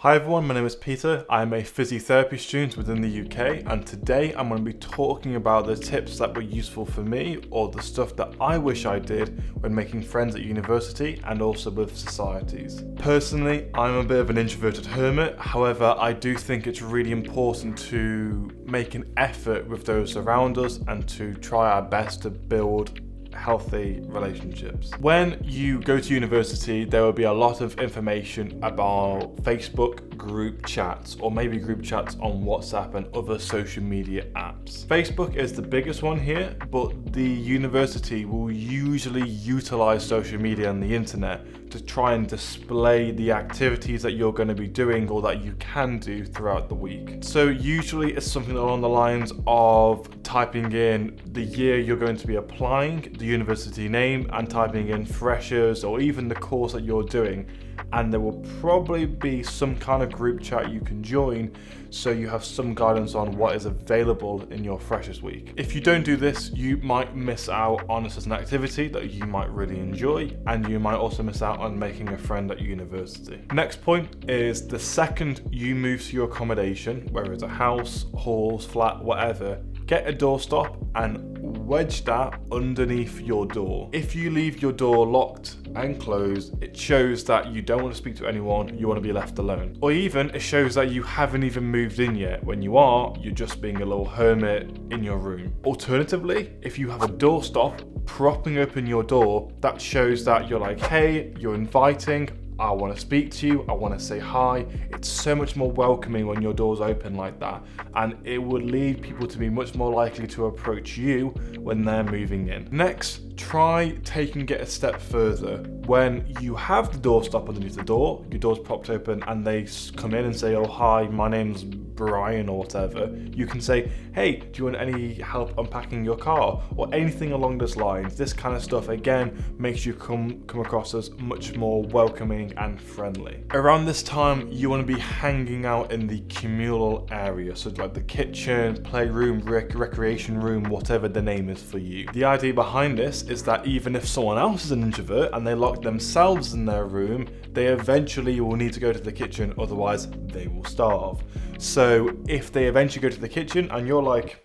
Hi everyone, my name is Peter. I am a physiotherapy student within the UK, and today I'm going to be talking about the tips that were useful for me, or the stuff that I wish I did when making friends at university and also with societies. Personally, I'm a bit of an introverted hermit. However, I do think it's really important to make an effort with those around us and to try our best to build healthy relationships. When you go to university, there will be a lot of information about Facebook group chats, or maybe group chats on WhatsApp and other social media apps. Facebook is the biggest one here, but the university will usually utilize social media and the internet to try and display the activities that you're going to be doing or that you can do throughout the week. So usually it's something along the lines of typing in the year you're going to be applying, the university name, and typing in freshers or even the course that you're doing. And there will probably be some kind of group chat you can join so you have some guidance on what is available in your freshers week. If you don't do this, you might miss out on a certain activity that you might really enjoy, and you might also miss out on making a friend at university. Next point is the second you move to your accommodation, whether it's a house, halls, flat, whatever, get a doorstop and wedge that underneath your door. If you leave your door locked and closed, it shows that you don't want to speak to anyone, you want to be left alone. Or even it shows that you haven't even moved in yet. When you are, you're just being a little hermit in your room. Alternatively, if you have a doorstop propping open your door, that shows that you're like, hey, you're inviting, I want to speak to you, I want to say hi. It's so much more welcoming when your door's open like that, and it would lead people to be much more likely to approach you when they're moving in. Next, try taking it a step further. When you have the doorstop underneath the door, your door's propped open and they come in and say, oh hi, my name's Brian or whatever, you can say, hey, do you want any help unpacking your car? Or anything along those lines. This kind of stuff again makes you come across as much more welcoming and friendly. Around this time, you want to be hanging out in the communal area, so like the kitchen, playroom, recreation room, whatever the name is for you. The idea behind this is that even if someone else is an introvert and they lock themselves in their room, they eventually will need to go to the kitchen, otherwise they will starve. So if they eventually go to the kitchen and you're like,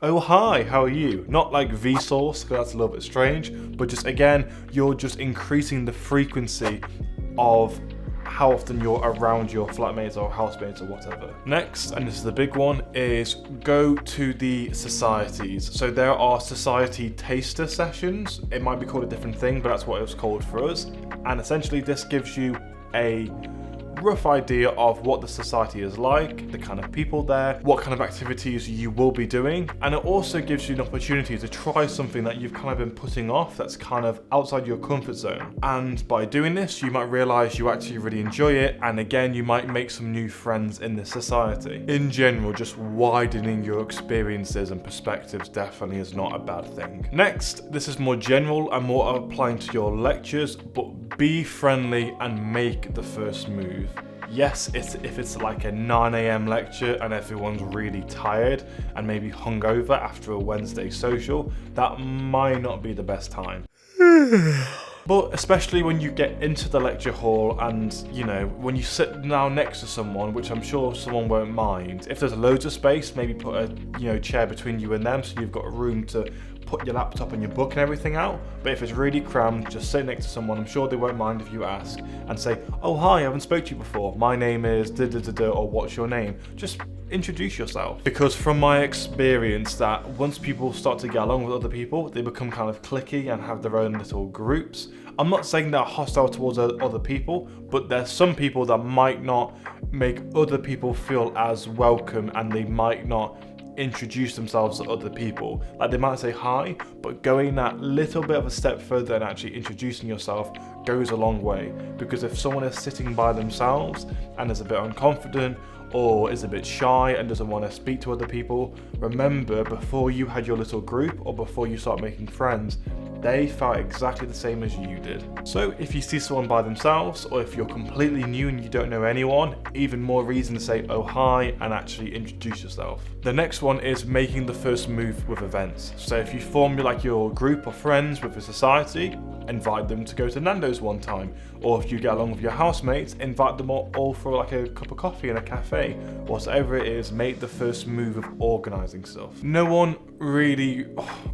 oh hi, how are you? Not like Vsauce, because that's a little bit strange, but just again, you're just increasing the frequency of how often you're around your flatmates or housemates or whatever. Next, and this is the big one, is go to the societies. So there are society taster sessions. It might be called a different thing, but that's what it was called for us. And essentially this gives you a rough idea of what the society is like, the kind of people there, what kind of activities you will be doing, and it also gives you an opportunity to try something that you've kind of been putting off that's kind of outside your comfort zone. And by doing this, you might realize you actually really enjoy it, and again, you might make some new friends in this society. In general, just widening your experiences and perspectives definitely is not a bad thing. Next, this is more general and more applying to your lectures, but be friendly and make the first move. Yes, if it's like a 9 a.m. lecture and everyone's really tired and maybe hungover after a Wednesday social, that might not be the best time. But especially when you get into the lecture hall and, you know, when you sit down next to someone, which I'm sure someone won't mind, if there's loads of space, maybe put a chair between you and them so you've got room to put your laptop and your book and everything out. But if it's really crammed, just sit next to someone. I'm sure they won't mind if you ask and say, oh hi, I haven't spoke to you before, my name is da-da-da-da, or what's your name? Just introduce yourself. Because from my experience, that once people start to get along with other people, they become kind of clicky and have their own little groups. I'm not saying they're hostile towards other people, but there's some people that might not make other people feel as welcome, and they might not introduce themselves to other people. Like they might say hi, but going that little bit of a step further and actually introducing yourself goes a long way. Because if someone is sitting by themselves and is a bit unconfident or is a bit shy and doesn't want to speak to other people, remember, before you had your little group or before you start making friends, they felt exactly the same as you did. So if you see someone by themselves, or if you're completely new and you don't know anyone, even more reason to say oh hi and actually introduce yourself. The next one is making the first move with events. So if you form like your group of friends with a society, invite them to go to Nando's one time, or if you get along with your housemates, invite them all for like a cup of coffee in a cafe. Whatever it is, make the first move of organising stuff. No one really,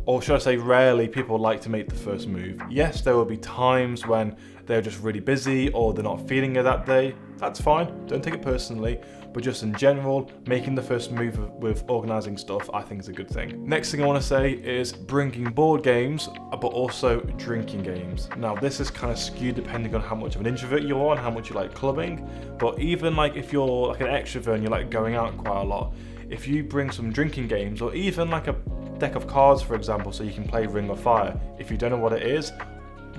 or should I say rarely, people like to make the first move. Yes, there will be times when they're just really busy or they're not feeling it that day. That's fine, don't take it personally, but just in general, making the first move with organising stuff I think is a good thing. Next thing I want to say is bringing board games, but also drinking games. Now this is kind of skewed depending on how much of an introvert you are and how much you like clubbing, but even like if you're like an extrovert and you like going out quite a lot, if you bring some drinking games or even like a deck of cards, for example, so you can play Ring of Fire. If you don't know what it is,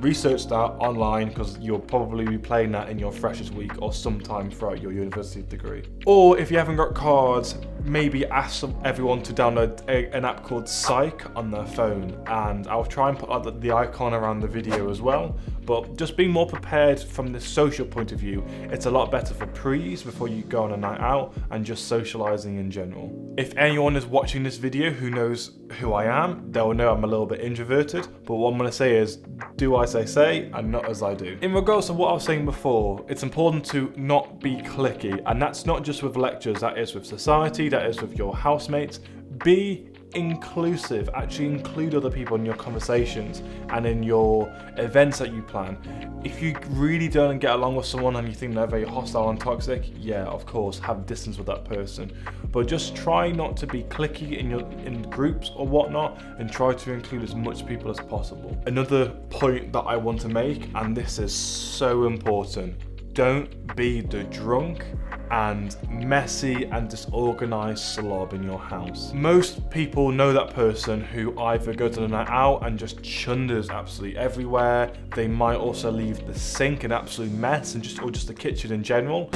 research that online, because you'll probably be playing that in your freshers week or sometime throughout your university degree. Or if you haven't got cards, maybe ask everyone to download an app called Psych on their phone, and I'll try and put out the icon around the video as well. But just being more prepared from the social point of view, it's a lot better for pre's before you go on a night out and just socializing in general. If anyone is watching this video who knows who I am, they'll know I'm a little bit introverted, but what I'm going to say is, do as I say and not as I do. In regards to what I was saying before, it's important to not be clicky, and that's not just with lectures, that is with society, that is with your housemates. Be inclusive, actually include other people in your conversations and in your events that you plan. If you really don't get along with someone and you think they're very hostile and toxic, yeah, of course, have distance with that person. But just try not to be clicky in groups or whatnot, and try to include as much people as possible. Another point that I want to make, and this is so important, don't be the drunk and messy and disorganized slob in your house. Most people know that person who either goes on a night out and just chunders absolutely everywhere. They might also leave the sink an absolute mess and just the kitchen in general.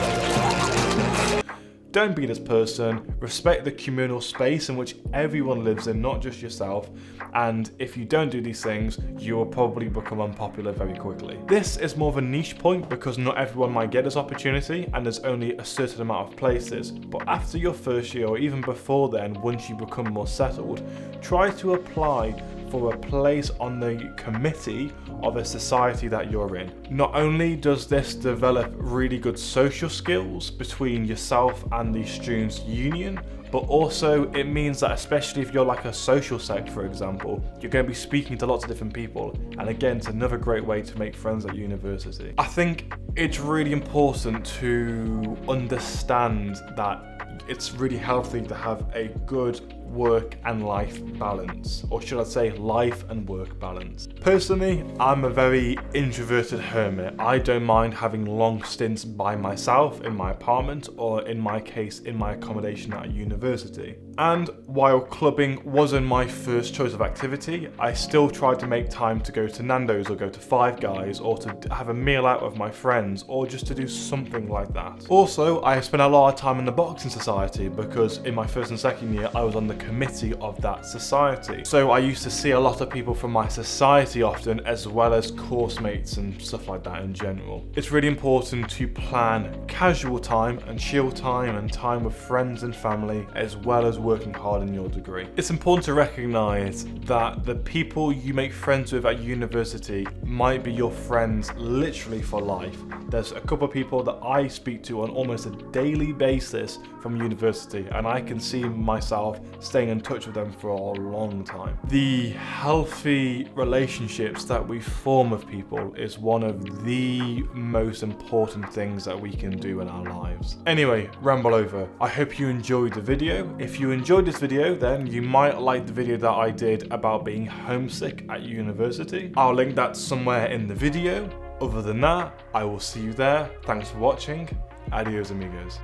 Don't be this person. Respect the communal space in which everyone lives in, not just yourself. And if you don't do these things, you will probably become unpopular very quickly. This is more of a niche point because not everyone might get this opportunity and there's only a certain amount of places. But after your first year or even before then, once you become more settled, try to apply for a place on the committee of a society that you're in. Not only does this develop really good social skills between yourself and the students' union, but also it means that especially if you're like a social sec, for example, you're going to be speaking to lots of different people. And again, it's another great way to make friends at university. I think it's really important to understand that it's really healthy to have a good work and life balance, or should I say life and work balance. Personally, I'm a very introverted hermit. I don't mind having long stints by myself in my apartment, or in my case, in my accommodation at university. And while clubbing wasn't my first choice of activity, I still tried to make time to go to Nando's or go to Five Guys, or to have a meal out with my friends, or just to do something like that. Also, I spent a lot of time in the boxing society because in my first and second year, I was on the committee of that society. So I used to see a lot of people from my society often, as well as course mates and stuff like that in general. It's really important to plan casual time and chill time and time with friends and family, as well as working hard in your degree. It's important to recognize that the people you make friends with at university might be your friends literally for life. There's a couple of people that I speak to on almost a daily basis from university, and I can see myself staying in touch with them for a long time. The healthy relationships that we form with people is one of the most important things that we can do in our lives. Anyway, ramble over. I hope you enjoyed the video. If you enjoyed this video, then you might like the video that I did about being homesick at university. I'll link that somewhere in the video. Other than that, I will see you there. Thanks for watching. Adios, amigos.